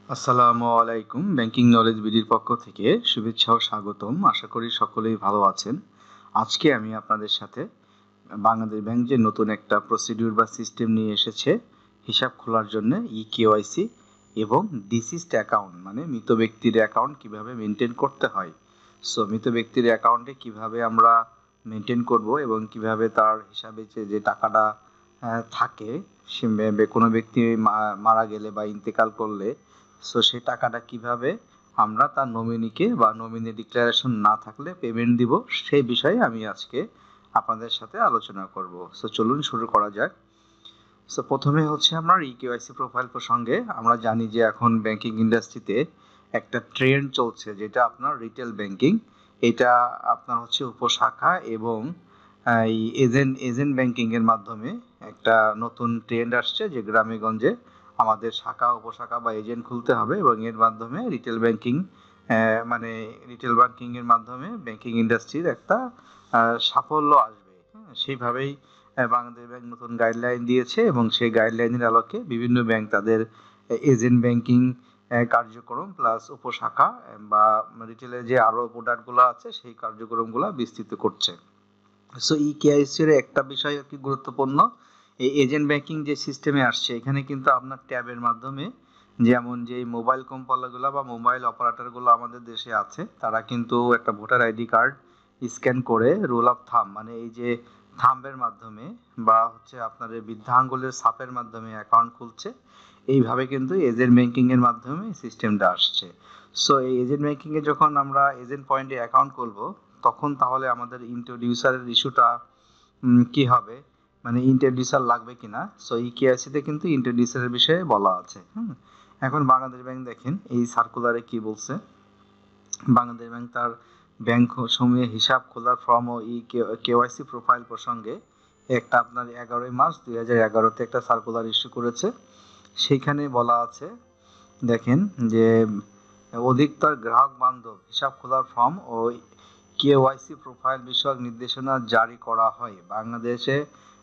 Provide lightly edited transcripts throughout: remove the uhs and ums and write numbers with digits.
আসসালামু আলাইকুম। Banking knowledge বিডির পক্ষ থেকে শুভেচ্ছা ও স্বাগতম। আশা করি সকলেই ভালো আছেন। আজকে আমি আপনাদের সাথে বাংলাদেশ ব্যাংক যে নতুন একটা প্রসিডিউর বা সিস্টেম নিয়ে এসেছে হিসাব খোলার জন্য e-KYC এবং ডিসিজড অ্যাকাউন্ট মানে মৃত ব্যক্তির অ্যাকাউন্ট কিভাবে মেনটেন করতে হয়। মৃত ব্যক্তির অ্যাকাউন্টে কিভাবে আমরা মেনটেন করব এবং কিভাবে তার হিসাবে যে টাকাটা থাকে সে কোনো ব্যক্তি মারা গেলে বা ইন্তেকাল করলে সেই টাকাটা কিভাবে আমরা তার নমিনিকে বা নমিনি ডিক্লারেশন না থাকলে পেমেন্ট দিব সেই বিষয়ে আমি আজকে আপনাদের সাথে আলোচনা করব। চলুন শুরু করা যাক। প্রথমে হচ্ছে আমরা e-KYC প্রোফাইল প্রসঙ্গে আমরা জানি যে এখন ব্যাংকিং ইন্ডাস্ট্রিতে একটা ট্রেন্ড চলছে যেটা আপনার রিটেল ব্যাংকিং। এটা আপনার হচ্ছে উপশাখা এবং এই এজেন্ট ব্যাংকিং এর মাধ্যমে একটা নতুন ট্রেন্ড আসছে যে গ্রামে গঞ্জে আমাদের শাখা উপশাখা বা এজেন্ট খুলতে হবে এবং এর মাধ্যমে রিটেল ব্যাংকিং এর মাধ্যমে ব্যাংকিং ইন্ডাস্ট্রির একটা সাফল্য আসবে। সেইভাবেই বাংলাদেশ ব্যাংক নতুন গাইডলাইন দিয়েছে এবং সেই গাইডলাইনের আলোকে বিভিন্ন ব্যাংক তাদের এজেন্ট ব্যাংকিং কার্যক্রম প্লাস উপশাখা বা রিটেলের যে আরো প্রোডাক্টগুলো আছে সেই কার্যক্রমগুলো বিস্তৃত করছে। e-KYC এর একটা বিষয় কি গুরুত্বপূর্ণ, এই এজেন্ট ব্যাংকিং যে সিস্টেমে আসছে এখানে কিন্তু আপনার ট্যাবের মাধ্যমে যেমন যে মোবাইল কোম্পানিগুলো বা মোবাইল অপারেটরগুলো আমাদের দেশে আছে তারা কিন্তু একটা ভোটার আইডি কার্ড স্ক্যান করে রোল অফ থাম্ব মানে এই যে থাম্বের মাধ্যমে বা হচ্ছে আপনার বৃদ্ধা আঙ্গুলের ছাপের মাধ্যমে অ্যাকাউন্ট খুলছে। এইভাবে কিন্তু এজেন্ট ব্যাংকিং এর মাধ্যমে সিস্টেমটা আসছে। এই এজেন্ট ব্যাংকিং এ যখন আমরা এজেন্ট পয়েন্টে অ্যাকাউন্ট খুলবো তখন তাহলে আমাদের ইন্ট্রোডিউসারের ইস্যুটা কি হবে, মানে ইন্ট্রোডিউসার লাগবে কিনা। e-KYC তে কিন্তু ইন্ট্রোডিউসারের বিষয়ে বলা আছে। এখন বাংলাদেশ ব্যাংক দেখেন এই সার্কুলারে কি বলছে। বাংলাদেশ ব্যাংক তার ব্যাংক সমূহে হিসাব খোলার ফর্ম ও e-KYC প্রোফাইল প্রসঙ্গে একটা আপনার 11 মার্চ 2011 একটা সার্কুলার ইস্যু করেছে। সেইখানে বলা আছে দেখেন যে অধিকতর গ্রাহক বান্ধব হিসাব খোলার ফর্ম ও KYC প্রোফাইল বিষয়ক নির্দেশনা জারি করা হয়। বাংলাদেশে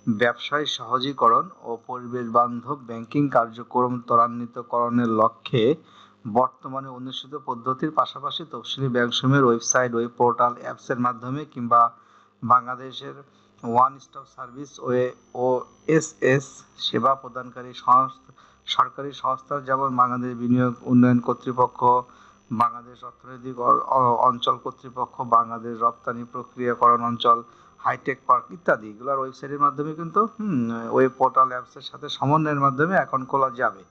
ব্যবসায় সহজীকরণ ও পরিবেশ বান্ধব ব্যাংকিং কার্যক্রম ত্বরান্বিতকরণের লক্ষ্যে বর্তমানে অনুসৃত পদ্ধতির পাশাপাশি তফসিলি ব্যাংকসমূহের ওয়েবসাইট, ওয়েব পোর্টাল, অ্যাপসের মাধ্যমে কিংবা বাংলাদেশের ওয়ান স্টপ সার্ভিস OSS সেবা প্রদানকারী সরকারি সংস্থা যেমন বাংলাদেশ বিনিয়োগ উন্নয়ন কর্তৃপক্ষ, বাংলাদেশ অর্থনৈতিক অঞ্চল কর্তৃপক্ষ, বাংলাদেশ রপ্তানি প্রক্রিয়াকরণ অঞ্চল, হাইটেক পার্ক ইত্যাদি এগুলোর ওয়েবসাইটের মাধ্যমে কিন্তু ওয়েব পোর্টাল অ্যাপসের সাথে সমন্বয়ের মাধ্যমে অ্যাকাউন্ট খোলা যাবে।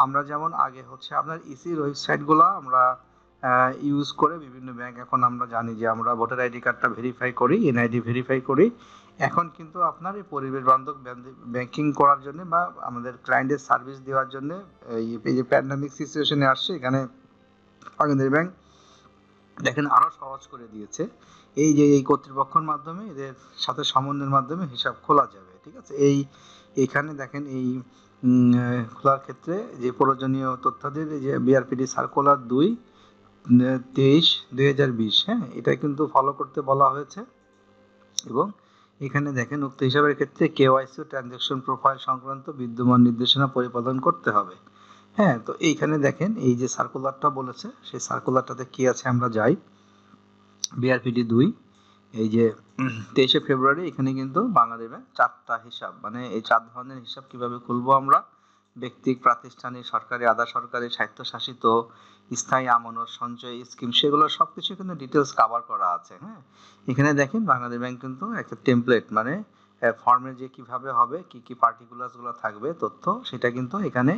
আমরা যেমন আগে হচ্ছে আপনার ইসির ওয়েবসাইটগুলো আমরা ইউজ করে বিভিন্ন ব্যাংক, এখন আমরা জানি যে আমরা ভোটার আইডি কার্ডটা ভেরিফাই করি, এনআইডি ভেরিফাই করি। এখন কিন্তু আপনার এই পরিবেশ বান্ধব ব্যাংকিং করার জন্য বা আমাদের ক্লায়েন্টের সার্ভিস দেওয়ার জন্য এই যে প্যান্ডামিক সিচুয়েশনে আসছে এখানে বাংলাদেশ ব্যাংক দেখেন আরো সহজ করে দিয়েছে। এই যে এই কর্তৃপক্ষের মাধ্যমে এদের সাথে সমন্বয়ের মাধ্যমে হিসাব খোলা যাবে। ঠিক আছে, এইখানে দেখেন এই খোলার ক্ষেত্রে যে প্রয়োজনীয় তথ্যাদির যে বিআরপিডি সার্কুলার 2/23/2020 এটা কিন্তু ফলো করতে বলা হয়েছে। এবং এখানে দেখেন উক্ত হিসাবের ক্ষেত্রে KYC ও ট্রানজাকশন প্রোফাইল সংক্রান্ত বিদ্যমান নির্দেশনা পরিপালন করতে হবে। তো এইখানে দেখেন এই যে সার্কুলারটা বলেছে সেই সার্কুলারটাতে কি আছে আমরা যাই। বিআরপিডি 2 এই যে 23শে ফেব্রুয়ারি এখানে কিন্তু বাংলাদেশ ব্যাংক 4টা হিসাব মানে এই 4 ধরনের হিসাব কিভাবে খুলবো আমরা, ব্যক্তিক, প্রাতিষ্ঠানিক, সরকারি, আধা সরকারি, স্বায়ত্তশাসিত, স্থায়ী আমানত সঞ্চয় স্কিম, সেগুলো সবকিছু কিন্তু ডিটেলস কভার করা আছে। এখানে দেখেন বাংলাদেশ ব্যাংক কিন্তু একটা টেমপ্লেট মানে ফর্মে যে কিভাবে হবে, কি কি পার্টিকুলারস গুলো থাকবে তথ্য, সেটা কিন্তু এখানে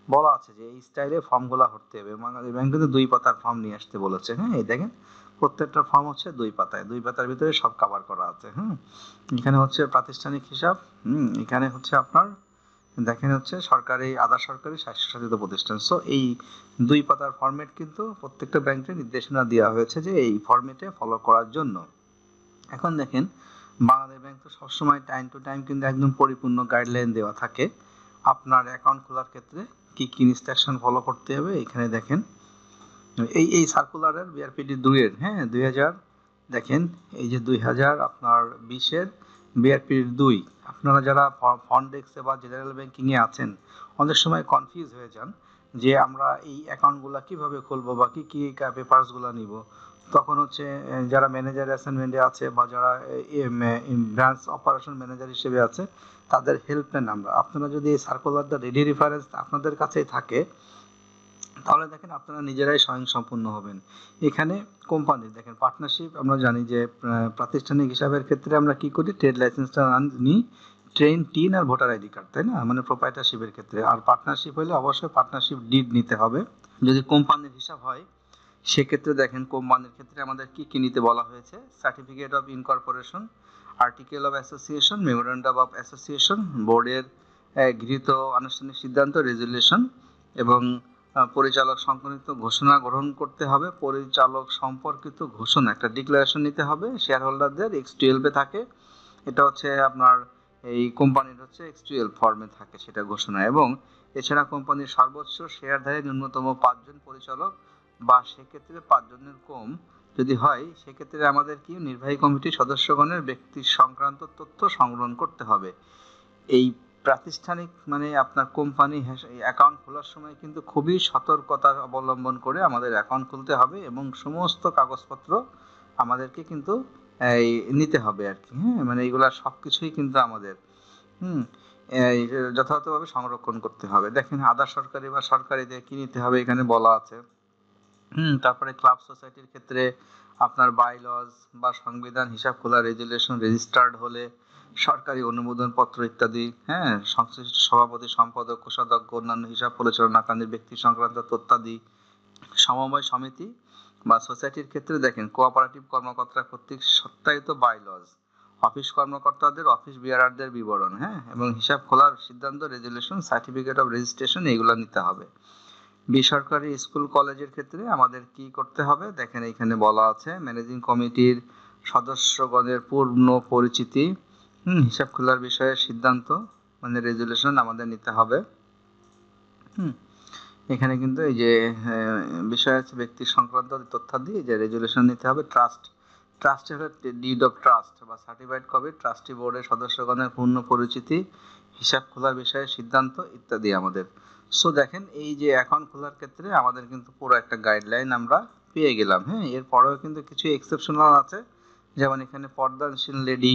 বলা আছে যে এই স্টাইলে ফর্মগুলো ভরতে হবে। বাংলাদেশ ব্যাংক কিন্তু 2 পাতার ফর্ম নিয়ে আসতে বলেছে। এই দেখেন প্রত্যেকটা ফর্ম হচ্ছে 2 পাতায়, 2 পাতার ভিতরে সব কভার করা আছে। এখানে হচ্ছে প্রাতিষ্ঠানিক হিসাব, এখানে হচ্ছে আপনার দেখেন হচ্ছে সরকারি, আধা সরকারি, স্বায়ত্তশাসিত প্রতিষ্ঠান। এই 2 পাতার ফরম্যাট কিন্তু প্রত্যেকটা ব্যাংকের নির্দেশনা দেওয়া হয়েছে যে এই ফরম্যাটে ফলো করার জন্য। এখন দেখেন বাংলাদেশ ব্যাংক তো সবসময় টাইম টু টাইম কিন্তু একদম পরিপূর্ণ গাইডলাইন দেওয়া থাকে আপনার অ্যাকাউন্ট খোলার ক্ষেত্রে কি কি ইনস্ট্রাকশন ফলো করতে হবে। এখানে দেখেন এই সার্কুলারের বিআরপিডি 2 এর 2000 দেখেন এই যে 2020 বিআরপিডি 2 আপনারা যারা ফন্ড ডেস্কে বা জেনারেল ব্যাংকিং এ আছেন অনেক সময় কনফিউজ হয়ে যান যে আমরা এই অ্যাকাউন্টগুলা কিভাবে খুলবো বা কি কি পেপারসগুলো নিব, তখন হচ্ছে যারা ম্যানেজার অ্যাসাইনমেন্টে আছে বা যারা ব্রাঞ্চ অপারেশন ম্যানেজার হিসেবে আছে তাদের হেল্পলাইন নাম্বার। আপনারা যদি এই সার্কুলারটা রেডি রেফারেন্স আপনাদের কাছেই থাকে তাহলে দেখেন আপনারা নিজেরাই স্বয়ংসম্পূর্ণ হবেন। এখানে কোম্পানি দেখেন পার্টনারশিপ, আমরা জানি যে প্রাতিষ্ঠানিক হিসাবের ক্ষেত্রে আমরা কি করি, ট্রেড লাইসেন্সটা নিই, ট্রেন টিন আর ভোটার আইডি কার্ড, তাই না, মানে প্রোপ্রাইটারশিপের ক্ষেত্রে। আর পার্টনারশিপ হলে অবশ্যই পার্টনারশিপ ডিড নিতে হবে। যদি কোম্পানির হিসাব হয় সেক্ষেত্রে দেখেন কোম্পানির ক্ষেত্রে আমাদের কি কি নিতে বলা হয়েছে, certificate of incorporation, article of association, memorandum of association, বোর্ডের গৃহীত আনুষ্ঠানিক সিদ্ধান্ত রেজুলেশন, এবং পরিচালক সংক্রান্ত ঘোষণা গ্রহণ করতে হবে। পরিচালক সম্পর্কিত ঘোষণা একটা ডিক্লারেশন নিতে হবে, শেয়ার হোল্ডারদের X12 থাকে, এটা হচ্ছে আপনার এই কোম্পানির হচ্ছে X12 ফর্মে থাকে সেটা ঘোষণা। এবং এছাড়া কোম্পানির সর্বোচ্চ শেয়ারধারী ন্যূনতম 5 জন পরিচালক বা সেক্ষেত্রে 5 জনের কম যদি হয় সেক্ষেত্রে আমাদের কি নির্বাহী কমিটির সদস্যগণের ব্যক্তি সংক্রান্ত তথ্য সংগ্রহ করতে হবে। এই প্রাতিষ্ঠানিক মানে আপনার কোম্পানি অ্যাকাউন্ট খোলার সময় কিন্তু খুবই সতর্কতা অবলম্বন করে আমাদের অ্যাকাউন্ট খুলতে হবে এবং সমস্ত কাগজপত্র আমাদেরকে কিন্তু এই নিতে হবে আর কি। হ্যাঁ, মানে এইগুলা সবকিছুই কিন্তু আমাদের যথাযথভাবে সংরক্ষণ করতে হবে। দেখেন আধা সরকারি বা সরকারিদের কি নিতে হবে এখানে বলা আছে। তারপরে ক্লাব সোসাইটির ক্ষেত্রে আপনার বাইলজ বা সংবিধান, হিসাব খোলা রেজুলেশন, রেজিস্টার্ড হলে সরকারি অনুমোদন পত্র ইত্যাদি, হ্যাঁ, সংশ্লিষ্ট সভাপতি, সম্পাদক, কোষাধ্যক্ষ, অন্যান্য হিসাব পরিচালনাকারীর ব্যক্তি সংক্রান্ত তথ্যাদি। সমবায় সমিতি বা সোসাইটির ক্ষেত্রে দেখেন কোঅপারেটিভ কর্মকর্তা কর্তৃক সত্যায়িত বাইলজ, অফিস কর্মকর্তাদের, অফিস বিয়ারারদের বিবরণ, হ্যাঁ, এবং হিসাব খোলার সিদ্ধান্ত, রেজুলেশন, সার্টিফিকেট অফ রেজিস্ট্রেশন, এগুলো নিতে হবে। বেসরকারি স্কুল কলেজের ক্ষেত্রে আমাদের কি করতে হবে দেখেন এখানে বলা আছে, ম্যানেজিং কমিটির সদস্যগণের পূর্ণ পরিচিতি, হিসাব খোলার বিষয়ে সিদ্ধান্ত মানে রেজুলেশন আমাদের নিতে হবে। এখানে কিন্তু এই যে বিষয় আছে ব্যক্তি সংক্রান্ত তথ্যাদি, যে রেজুলেশন নিতে হবে। ট্রাস্টের ডিড অফ ট্রাস্ট বা সার্টিফাইড কপি, ট্রাস্টি বোর্ডের সদস্যগণের পূর্ণ পরিচিতি, হিসাব খোলার বিষয়ে সিদ্ধান্ত ইত্যাদি আমাদের। সো দেখেন এই যে অ্যাকাউন্ট খোলার ক্ষেত্রে আমাদের কিন্তু পুরো একটা গাইডলাইন আমরা পেয়ে গেলাম। হ্যাঁ, এরপরেও কিন্তু কিছু এক্সেপশনাল আছে, যেমন এখানে পর্দানশীল লেডি,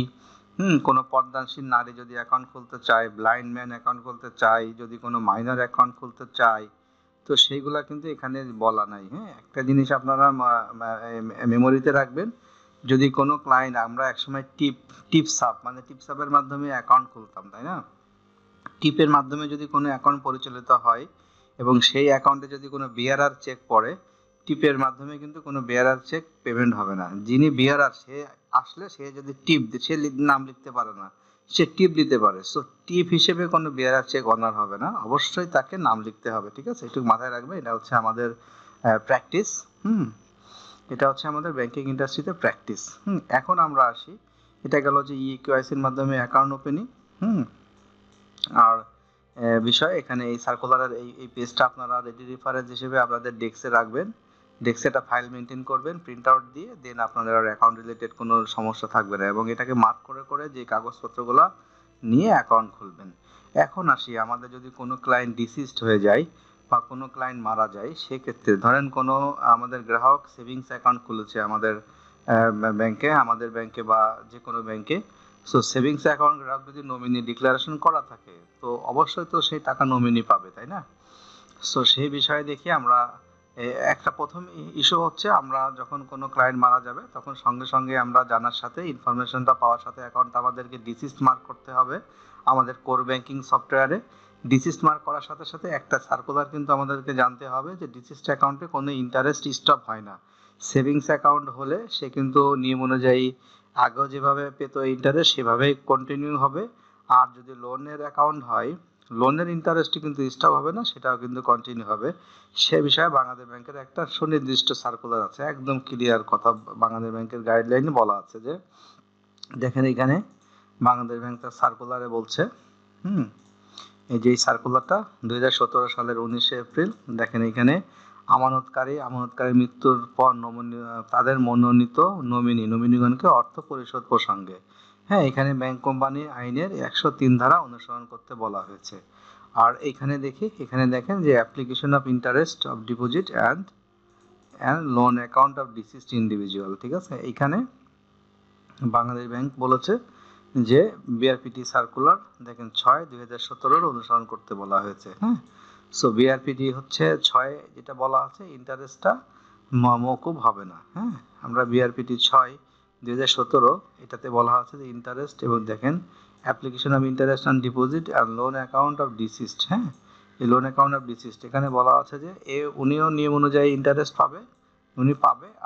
কোনো পর্দানশীল নারী যদি অ্যাকাউন্ট খুলতে চায়, ব্লাইন্ড ম্যান অ্যাকাউন্ট খুলতে চায়, যদি কোনো মাইনর অ্যাকাউন্ট খুলতে চায়, তো সেইগুলা কিন্তু এখানে বলা নাই। হ্যাঁ, একটা জিনিস আপনারা মেমোরিতে রাখবেন, যদি কোনো ক্লায়েন্ট, আমরা একসময় টিপসাপ মানে টিপসাপের মাধ্যমে অ্যাকাউন্ট খুলতাম, তাই না, টিপের মাধ্যমে যদি কোনো অ্যাকাউন্ট পরিচালিত হয় এবং সেই অ্যাকাউন্টে যদি কোনো বিআরআর চেক পড়ে, টিপের মাধ্যমে কিন্তু কোনো বিআরআর চেক পেমেন্ট হবে না। যিনি বিআরআর সে আসলে সে যদি টিপ সে নাম লিখতে পারে না, সে টিপ দিতে পারে, সো টিপ হিসেবে কোনো বিআরআর চেক অনার হবে না, অবশ্যই তাকে নাম লিখতে হবে। ঠিক আছে, একটু মাথায় রাখবে, এটা হচ্ছে আমাদের প্র্যাকটিস। এটা হচ্ছে আমাদের ব্যাংকিং ইন্ডাস্ট্রিতে প্র্যাকটিস। এখন আমরা আসি, এটা গেল যে e-KYC-র মাধ্যমে অ্যাকাউন্ট ওপেনিং। আর বিষয় এখানে এই সার্কুলারের এই পেজটা আপনারা রেডি রেফারেন্স হিসেবে আপনাদের ডেস্কে রাখবেন, ডেস্কে একটা ফাইল মেনটেন করবেন প্রিন্ট আউট দিয়ে, দেন আপনাদের আর অ্যাকাউন্ট রিলেটেড কোনো সমস্যা থাকবে না এবং এটাকে মার্ক করে করে যে কাগজপত্রগুলো নিয়ে অ্যাকাউন্ট খুলবেন। এখন আসি, আমাদের যদি কোনো ক্লায়েন্ট ডিসিজড হয়ে যায় বা কোনো ক্লায়েন্ট মারা যায়, সেক্ষেত্রে ধরেন কোনো আমাদের গ্রাহক সেভিংস অ্যাকাউন্ট খুলেছে আমাদের ব্যাংকে বা যে কোনো ব্যাংকে, সো সেভিংস অ্যাকাউন্ট গ্রাহক যদি নমিনি ডিক্লারেশন করা থাকে তো অবশ্যই তো সেই টাকা নমিনি পাবে, তাই না। সো সেই বিষয়ে দেখি আমরা একটা প্রথম ইস্যু হচ্ছে, আমরা যখন কোনো ক্লায়েন্ট মারা যাবে তখন সঙ্গে সঙ্গে আমরা জানার সাথে ইনফরমেশনটা পাওয়ার সাথে অ্যাকাউন্টটা আমাদেরকে ডিসিজড মার্ক করতে হবে আমাদের কোর ব্যাংকিং সফটওয়্যারে। ডিসিজড মার্ক করার সাথে সাথে একটা সার্কুলার কিন্তু আমাদেরকে জানতে হবে যে ডিসিজড অ্যাকাউন্টে কোনো ইন্টারেস্ট স্টপ হয় না। সেভিংস অ্যাকাউন্ট হলে সে কিন্তু নিয়ম অনুযায়ী আগেও যেভাবে পেত ইন্টারেস্ট সেভাবেই কন্টিনিউ হবে, আর যদি লোনের অ্যাকাউন্ট হয় লোনের ইন্টারেস্টই কিন্তু স্টপ হবে না, সেটাও কিন্তু কন্টিনিউ হবে। সে বিষয়ে বাংলাদেশ ব্যাংকের একটা সুনির্দিষ্ট সার্কুলার আছে, একদম ক্লিয়ার কথা বাংলাদেশ ব্যাংকের গাইডলাইনে বলা আছে। যে দেখেন এখানে বাংলাদেশ ব্যাংক তার সার্কুলারে বলছে, এই যে সার্কুলারটা 2017 সালের 19 এপ্রিল, দেখেন এখানে আমানতকারী মৃত্যুর পর তাদের মনোনীত নমিনিগণকে অর্থ পরিশোধ প্রসঙ্গে, হ্যাঁ, এখানে ব্যাংক কোম্পানি আইনের 103 ধারা অনুসরণ করতে বলা হয়েছে। আর এখানে দেখেন যে application of interest of deposit and loan account of deceased individual, ঠিক আছে। এইখানে বাংলাদেশ ব্যাংক বলেছে যে বিআরপিটি সার্কুলার দেখেন 6/2017 অনুসরণ করতে বলা হয়েছে। হ্যাঁ, সো বিআরপিটি হচ্ছে 6 যেটা বলা আছে ইন্টারেস্টটা মওকুফ হবে না। হ্যাঁ, আমরা বিআরপিটি 6/2017 এটাতে বলা আছে যে ইন্টারেস্ট, এবং দেখেন application of interest on deposit and loan account of deceased. হ্যাঁ, এই লোন অ্যাকাউন্ট অফ ডিসিজড এখানে বলা আছে যে উনিও নিয়ম অনুযায়ী ইন্টারেস্ট পাবে,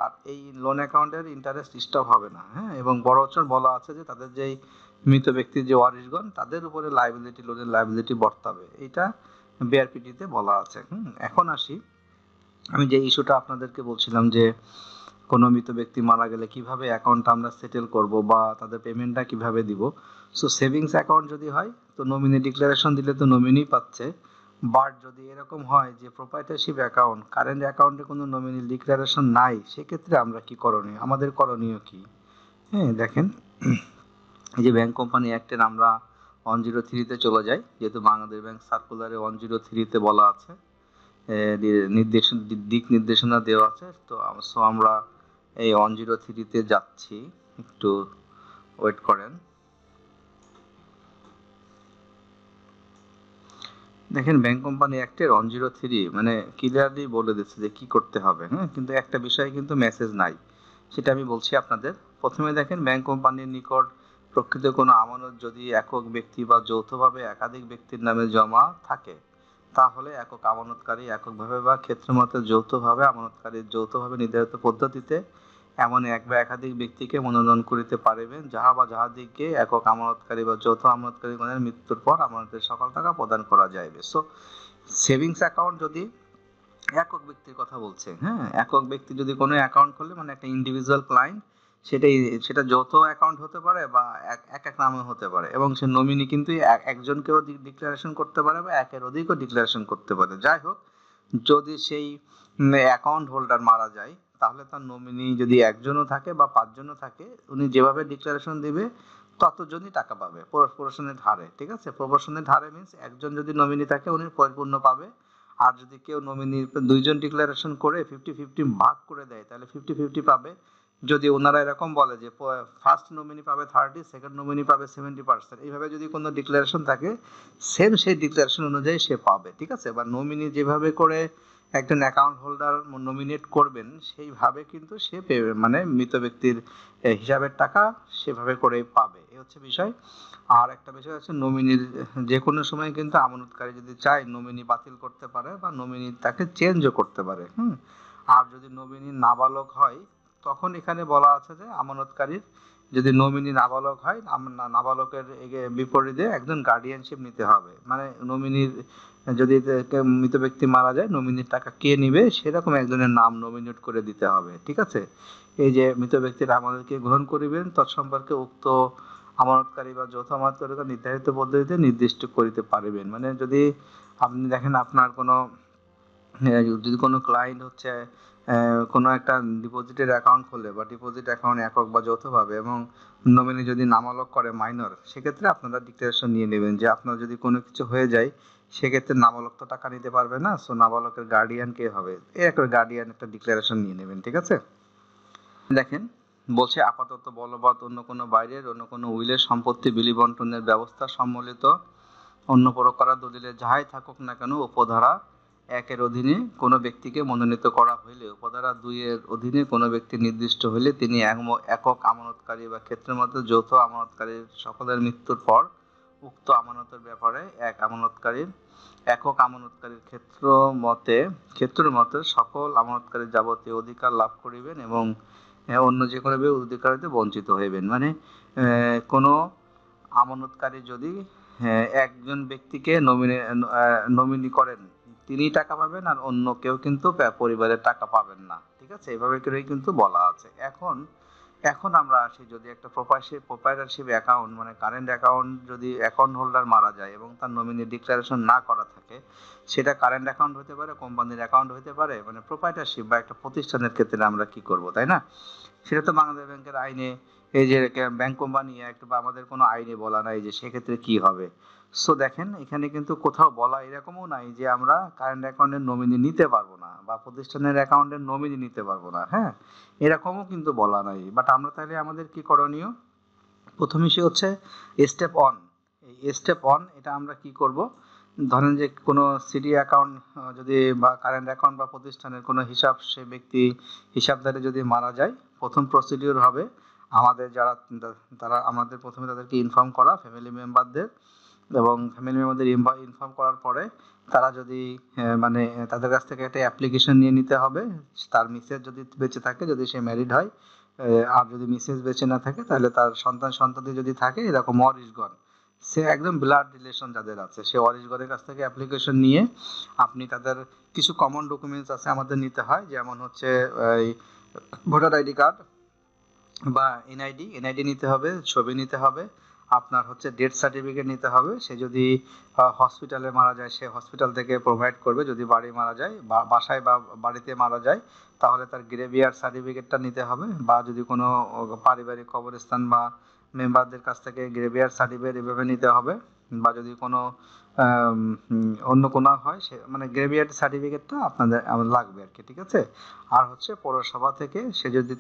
আর এই লোন অ্যাকাউন্টের ইন্টারেস্ট স্টপ হবে না। হ্যাঁ, এবং বরঞ্চ বলা আছে যে তাদের যেই মৃত ব্যক্তির যে ওয়ারিশগণ তাদের উপরে লোনের লায়াবিলিটি বর্তাবে, এটা বিআরপিটিতে বলা আছে। এখন আসি, আমি যে ইস্যুটা আপনাদেরকে বলছিলাম যে কোনো মৃত ব্যক্তি মারা গেলে কিভাবে অ্যাকাউন্টটা আমরা সেটেল করব বা তাদের পেমেন্টটা কিভাবে দিব। সো সেভিংস অ্যাকাউন্ট যদি হয় তো নমিনি ডিক্লারেশন দিলে তো নমিনি পাচ্ছে, বাট যদি এরকম হয় যে প্রোপ্রাইটরশিপ অ্যাকাউন্ট, কারেন্ট অ্যাকাউন্টে কোনো নমিনি ডিক্লারেশন নাই, সেক্ষেত্রে আমরা কি করণীয়, আমাদের করণীয় কি? হ্যাঁ, দেখেন এই যে ব্যাংক কোম্পানি অ্যাক্টের আমরা 103-তে চলে যাই, যেহেতু বাংলাদেশ ব্যাংক সার্কুলারে 103-তে বলা আছে, দিক নির্দেশনা দেওয়া আছে। তো আমরা এই 103-তে যাচ্ছি, একটু ওয়েট করেন। দেখেন ব্যাংক কোম্পানি অ্যাক্টের 103 মানে ক্লিয়ারলি বলে দিচ্ছে যে কি করতে হবে। হ্যাঁ, কিন্তু একটা বিষয়ে কিন্তু মেসেজ নাই, সেটা আমি বলছি আপনাদের। প্রথমে দেখেন ব্যাংক কোম্পানির নিকট প্রকৃত কোনো আমানত যদি একক ব্যক্তি বা যৌথভাবে একাধিক ব্যক্তির নামে জমা থাকে, তাহলে একক আমানতকারী এককভাবে বা ক্ষেত্রমতে যৌথভাবে নির্ধারিত পদ্ধতিতে এমন এক বা একাধিক ব্যক্তিকে মনোনয়ন করিতে পারিবেন, যাহা বা যাহাদিগকে একক আমানতকারী বা যৌথ আমানতকারীগণের মৃত্যুর পর আমানতের সকল টাকা প্রদান করা যাইবে। সো সেভিংস অ্যাকাউন্ট যদি একক ব্যক্তির কথা বলছে, হ্যাঁ, একক ব্যক্তি যদি কোনো অ্যাকাউন্ট খুললে মানে একটা ইন্ডিভিজুয়াল ক্লায়েন্ট, সেটা যৌথ অ্যাকাউন্ট হতে পারে বা এক এক নামে হতে পারে, এবং সে নমিনি কিন্তু একজনকেও ডিক্লারেশন করতে পারে বা একের অধিকও ডিক্লারেশন করতে পারে। যাই হোক, যদি সেই অ্যাকাউন্ট হোল্ডার মারা যায়, তাহলে তার নমিনি যদি একজনও থাকে বা 5 জনও থাকে, উনি যেভাবে ডিক্লারেশন দিবে ততজনই টাকা পাবে প্রপোর্শনের হারে। ঠিক আছে, প্রপোর্শনের হারে মিন্স একজন যদি নমিনি থাকে উনি পরিপূর্ণ পাবে, আর যদি কেউ নমিনি 2 জন ডিক্লারেশন করে 50-50 ভাগ করে দেয় তাহলে 50-50 পাবে। যদি ওনারা এরকম বলে যে ফার্স্ট নমিনি পাবে 30, সেকেন্ড নমিনি পাবে 70%, এইভাবে যদি কোনো ডিক্লারেশন থাকে, সেম সেই ডিক্লারেশন অনুযায়ী সে পাবে। ঠিক আছে, বা নমিনি যেভাবে করে একজন অ্যাকাউন্ট হোল্ডার নমিনেট করবেন সেইভাবে কিন্তু সে মানে মৃত ব্যক্তির হিসাবের টাকা সেভাবে করে পাবে, এই হচ্ছে বিষয়। আর একটা বিষয় হচ্ছে নমিনির যে কোনো সময় কিন্তু আমানতকারী যদি চায় নমিনি বাতিল করতে পারে বা নমিনি তাকে চেঞ্জও করতে পারে। আর যদি নমিনি নাবালক হয়, তখন এখানে বলা আছে যে আমানতকারীর যদি নমিনি নাবালক হয়, নাবালকের বিপরীতে একজন গার্ডিয়ানশিপ নিতে হবে। মানে নমিনির যদি মৃত ব্যক্তি মারা যায়, নমিনির টাকা কে নিবে সেরকম একজনের নাম নমিনেট করে দিতে হবে। ঠিক আছে, এই যে মৃত ব্যক্তির আমানতকে গ্রহণ করিবেন তৎসম্পর্কে উক্ত আমানতকারী বা যৌথ আমানতকারী নির্ধারিত পদ্ধতিতে নির্দিষ্ট করিতে পারিবেন। মানে যদি আপনি দেখেন আপনার যদি কোনো ক্লায়েন্ট হচ্ছে কোনো একটা ডিপোজিটের অ্যাকাউন্ট খোলে বা ডিপোজিট অ্যাকাউন্ট একক বা যৌথভাবে, এবং নমিনি যদি নাবালক করে মাইনর, সেক্ষেত্রে আপনারা ডিক্লারেশন নিয়ে নেবেন যে আপনার যদি কোনো কিছু হয়ে যায় সেক্ষেত্রে নাবালক তো টাকা নিতে পারবে না, সো নাবালকের গার্ডিয়ান কে হবে, এই একটা গার্ডিয়ান একটা ডিক্লারেশন নিয়ে নেবেন। ঠিক আছে, দেখেন বলছে আপাতত বলবৎ অন্য কোনো বাইরের অন্য কোনো উইলের সম্পত্তি বিলি বন্টনের ব্যবস্থা সম্বলিত অন্য প্রকার দলিলে যাহাই থাকুক না কেন, উপধারা 1-এর অধীনে কোনো ব্যক্তিকে মনোনীত করা হইলে উপধারা 2-এর অধীনে কোনো ব্যক্তি নির্দিষ্ট হইলে তিনি একক আমানতকারী বা ক্ষেত্রমত যৌথ আমানতকারীর সকলের মৃত্যুর পর উক্ত আমানতের ব্যাপারে একক আমানতকারীর ক্ষেত্র মতে সকল আমানতকারীর যাবতীয় অধিকার লাভ করিবেন এবং অন্য যে কোনো অধিকার হইতে বঞ্চিত হইবেন। মানে কোনো আমানতকারী যদি একজন ব্যক্তিকে নমিনি করেন, তিনি টাকা পাবেন, আর অন্য কেউ কিন্তু পরিবারের টাকা পাবেন না। ঠিক আছে, এইভাবে করেই কিন্তু বলা আছে। এখন আমরা আসি, যদি একটা প্রোপ্রাইটরশিপ অ্যাকাউন্ট মানে কারেন্ট অ্যাকাউন্ট যদি অ্যাকাউন্ট হোল্ডার মারা যায় এবং তার নমিনি ডিক্লারেশন না করা থাকে, সেটা কারেন্ট অ্যাকাউন্ট হতে পারে, কোম্পানির অ্যাকাউন্ট হতে পারে, মানে প্রোপ্রাইটরশিপ বা একটা প্রতিষ্ঠানের ক্ষেত্রে আমরা কি করব, তাই না? সেটা তো বাংলাদেশ ব্যাংকের আইনে এই যে ব্যাংক কোম্পানি অ্যাক্ট বা আমাদের কোনো আইনে বলা নাই যে সেক্ষেত্রে কি হবে। সো দেখেন এখানে কিন্তু কোথাও বলা এরকমও নাই যে আমরা কারেন্ট অ্যাকাউন্টের নমিনি নিতে পারবো না বা প্রতিষ্ঠানের অ্যাকাউন্টের নমিনি নিতে পারবো না, হ্যাঁ, এরকমও কিন্তু বলা নাই। বাট আমরা তাহলে আমাদের কি করণীয়? প্রথম ইস্যু হচ্ছে স্টেপ অন। এই স্টেপ অন এটা আমরা কি করব? ধরেন যে কোনো সিডি অ্যাকাউন্ট যদি বা কারেন্ট অ্যাকাউন্ট বা প্রতিষ্ঠানের কোনো হিসাব সে ব্যক্তি হিসাবদারে যদি মারা যায়, প্রথম প্রসিডিউর হবে আমাদের যারা তারা আমাদের প্রথমে তাদেরকে ইনফর্ম করা ফ্যামিলি মেম্বারদের, এবং ফ্যামিলি মেম্বারদের ইনফর্ম করার পরে তারা যদি মানে তাদের কাছ থেকে একটা অ্যাপ্লিকেশন নিয়ে নিতে হবে। তার মিসেস যদি বেঁচে থাকে, যদি সে ম্যারিড হয়, আর যদি মিসেস বেঁচে না থাকে তাহলে তার সন্তান যদি থাকে এরকম ওয়ারিশগণ, সে একদম ব্লাড রিলেশন যাদের আছে সে ওয়ারিশগণের কাছ থেকে অ্যাপ্লিকেশন নিয়ে আপনি তাদের কিছু কমন ডকুমেন্টস আছে আমাদের নিতে হয়, যেমন হচ্ছে ভোটার আইডি কার্ড বা এনআইডি নিতে হবে, ছবি নিতে হবে, আপনার হচ্ছে ডেথ সার্টিফিকেট নিতে হবে। সে যদি হসপিটালে মারা যায় সে হসপিটাল থেকে প্রোভাইড করবে, যদি বাড়ি মারা যায় বা বাসায় বা বাড়িতে মারা যায় তাহলে তার গ্রেভিয়ার সার্টিফিকেটটা নিতে হবে, বা যদি কোনো পারিবারিক কবরস্থান বা মেম্বারদের কাছ থেকে গ্রেভিয়ার সার্টিফিকেট এভাবে নিতে হবে, বা যদি কোনো অন্য কোনো হয় সে মানে গ্রেভিয়ার সার্টিফিকেটটা আপনাদের লাগবে আর কি, ঠিক আছে। আর হচ্ছে পৌরসভা থেকে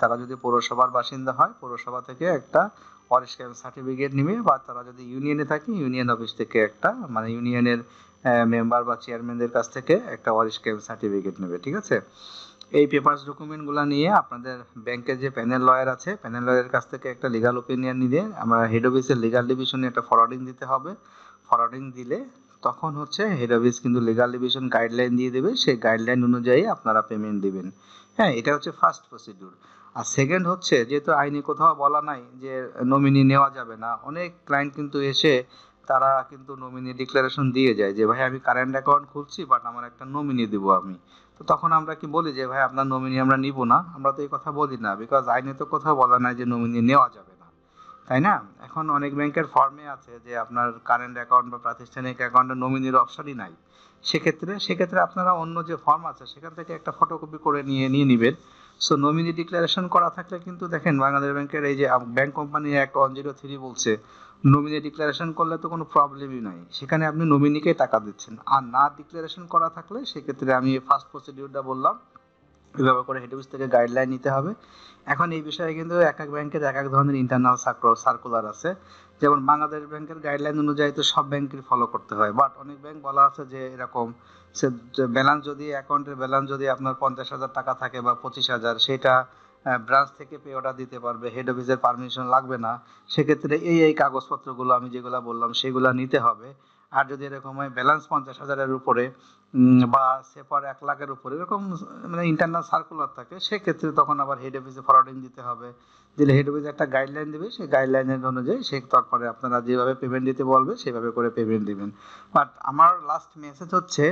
তারা যদি পৌরসভার বাসিন্দা হয় পৌরসভা থেকে একটা ওয়ারিশ ক্যাম্প সার্টিফিকেট নিবে, বা তারা যদি ইউনিয়নে থাকে ইউনিয়ন অফিস থেকে একটা মানে ইউনিয়নের মেম্বার বা চেয়ারম্যানদের কাছ থেকে একটা ওয়ারিশ ক্যাম্প সার্টিফিকেট নেবে, ঠিক আছে। এই পেপারস ডকুমেন্টগুলো নিয়ে আপনাদের ব্যাংকের যে প্যানেল লয়ার আছে প্যানেল লয়ারের কাছ থেকে একটা লিগাল ওপিনিয়ন নিয়ে আমরা হেড অফিসের লিগাল ডিভিশনে একটা ফরওয়ার্ডিং দিতে হবে। ফরওয়ার্ডিং দিলে তখন হচ্ছে হেড অফিস কিন্তু লিগাল ডিভিশন গাইডলাইন দিয়ে দেবে, সেই গাইডলাইন অনুযায়ী আপনারা পেমেন্ট দিবেন। হ্যাঁ, এটা হচ্ছে ফার্স্ট প্রসিডিউর। আর সেকেন্ড হচ্ছে, যেহেতু আইনে কোথাও বলা নাই যে নমিনি নেওয়া যাবে না, অনেক ক্লায়েন্ট কিন্তু এসে তারা কিন্তু নমিনি ডিক্লারেশন দিয়ে যায় যে ভাই আমি কারেন্ট অ্যাকাউন্ট খুলছি বাট আমার একটা নমিনি দিব আমি। তো তখন আমরা কি বলি যে ভাই আপনার নমিনি আমরা নিব না? আমরা তো এই কথা বলি না, বিকজ আইনে তো কোথাও বলা নাই যে নমিনি নেওয়া যাবে না, তাই না? এখন অনেক ব্যাংকের ফর্মে আছে যে আপনার কারেন্ট অ্যাকাউন্ট বা প্রাতিষ্ঠানিক অ্যাকাউন্টে নমিনির অপশনই নাই। সেক্ষেত্রে আপনারা অন্য যে ফর্ম আছে সেখান থেকে একটা ফটোকপি করে নিয়ে নেবেন। সো নমিনি ডিক্লারেশন করা থাকলে কিন্তু দেখেন বাংলাদেশ ব্যাংকের এই যে ব্যাংক কোম্পানি অ্যাক্ট 103 বলছে নমিনি ডিক্লারেশন করলে তো কোনো প্রবলেমই নাই, সেখানে আপনি নমিনিকে টাকা দিচ্ছেন। আর না ডিক্লারেশন করা থাকলে সেক্ষেত্রে আমি ফার্স্ট প্রসিডিউরটা বললাম এভাবে করে হেড অফিস থেকে গাইডলাইন নিতে হবে। এখন এই বিষয়ে কিন্তু এক এক ব্যাংকের এক এক ধরনের ইন্টারনাল সার্কুলার আছে। যেমন বাংলাদেশ ব্যাংকের গাইডলাইন অনুযায়ী তো সব ব্যাংকের ফলো করতে হয়, বাট অনেক ব্যাংক বলা আছে যে এরকম সে ব্যালেন্স যদি অ্যাকাউন্টের ব্যালেন্স যদি আপনার 50,000 টাকা থাকে বা 25,000, সেটা ব্রাঞ্চ থেকে পে অর্ডার দিতে পারবে, হেড অফিসের পারমিশন লাগবে না। সেক্ষেত্রে এই কাগজপত্রগুলো আমি যেগুলো বললাম সেগুলো নিতে হবে। আর যদি এরকম হয় ব্যালেন্স 50,000-এর উপরে বা সেপার 1,00,000-এর উপরে এরকম মানে ইন্টারনাল সার্কুলার থাকে, সেক্ষেত্রে তখন আবার হেড অফিসে ফরওয়ার্ডিং দিতে হবে। দিলে হেড অফিস একটা গাইডলাইন দেবে, সেই গাইডলাইনের অনুযায়ী তারপরে আপনারা যেভাবে পেমেন্ট দিতে বলবে সেভাবে করে পেমেন্ট দিবেন। বাট আমার লাস্ট মেসেজ হচ্ছে,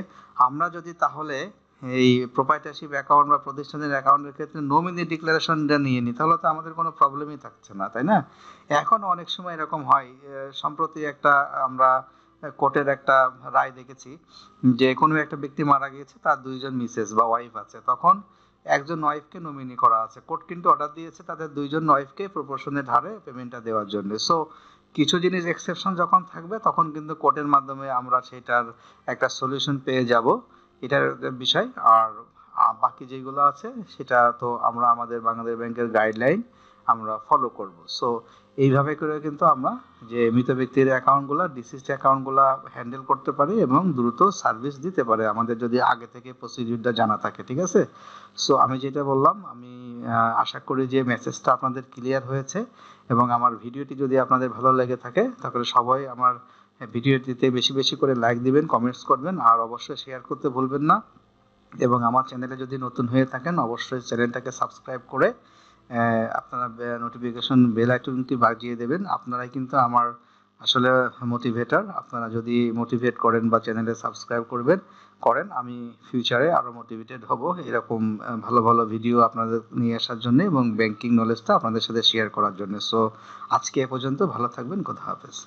আমরা যদি তাহলে এই প্রোপ্রাইটরশিপ অ্যাকাউন্ট বা প্রতিষ্ঠানের অ্যাকাউন্টের ক্ষেত্রে নমিনি ডিক্লারেশনটা নিয়ে নিই তাহলে তো আমাদের কোনো প্রবলেমই থাকছে না, তাই না? এখন অনেক সময় এরকম হয়, সম্প্রতি একটা আমরা কোর্টের একটা রায় দেখেছি যে কোনো একটা ব্যক্তি মারা গিয়েছে, তার 2জন মিসেস বা ওয়াইফ আছে, তখন একজন ওয়াইফকে নমিনি করা আছে। কোর্ট কিন্তু অর্ডার দিয়েছে তাদের 2জন ওয়াইফকে প্রপোর্শনের হারে পেমেন্টটা দেওয়ার জন্য। সো কিছু জিনিস এক্সেপশন যখন থাকবে তখন কিন্তু কোর্টের মাধ্যমে আমরা সেটার একটা সলিউশন পেয়ে যাব, এটার বিষয়। আর বাকি যেগুলো আছে সেটা তো আমরা আমাদের বাংলাদেশ ব্যাংকের গাইডলাইন আমরা ফলো করব। সো এইভাবে করে কিন্তু আমরা যে মৃত ব্যক্তির অ্যাকাউন্টগুলো ডিসিজড অ্যাকাউন্টগুলো হ্যান্ডেল করতে পারি এবং দ্রুত সার্ভিস দিতে পারে আমাদের যদি আগে থেকে প্রসিডিউরটা জানা থাকে, ঠিক আছে। সো আমি যেটা বললাম, আমি আশা করি যে মেসেজটা আপনাদের ক্লিয়ার হয়েছে, এবং আমার ভিডিওটি যদি আপনাদের ভালো লেগে থাকে তাহলে সবাই আমার ভিডিওটিতে বেশি বেশি করে লাইক দিবেন, কমেন্টস করবেন, আর অবশ্যই শেয়ার করতে ভুলবেন না। এবং আমার চ্যানেলে যদি নতুন হয়ে থাকেন অবশ্যই চ্যানেলটাকে সাবস্ক্রাইব করে আপনারা নোটিফিকেশন বেল আইকনটি বাজিয়ে দেবেন। আপনারাই কিন্তু আমার আসলে মোটিভেটর। আপনারা যদি মোটিভেট করেন বা চ্যানেলে সাবস্ক্রাইব করেন আমি ফিউচারে আরও মোটিভেটেড হব এরকম ভালো ভালো ভিডিও আপনাদের নিয়ে আসার জন্য এবং ব্যাংকিং নলেজটা আপনাদের সাথে শেয়ার করার জন্য। সো আজকে এ পর্যন্ত, ভালো থাকবেন, খোদা হাফেজ।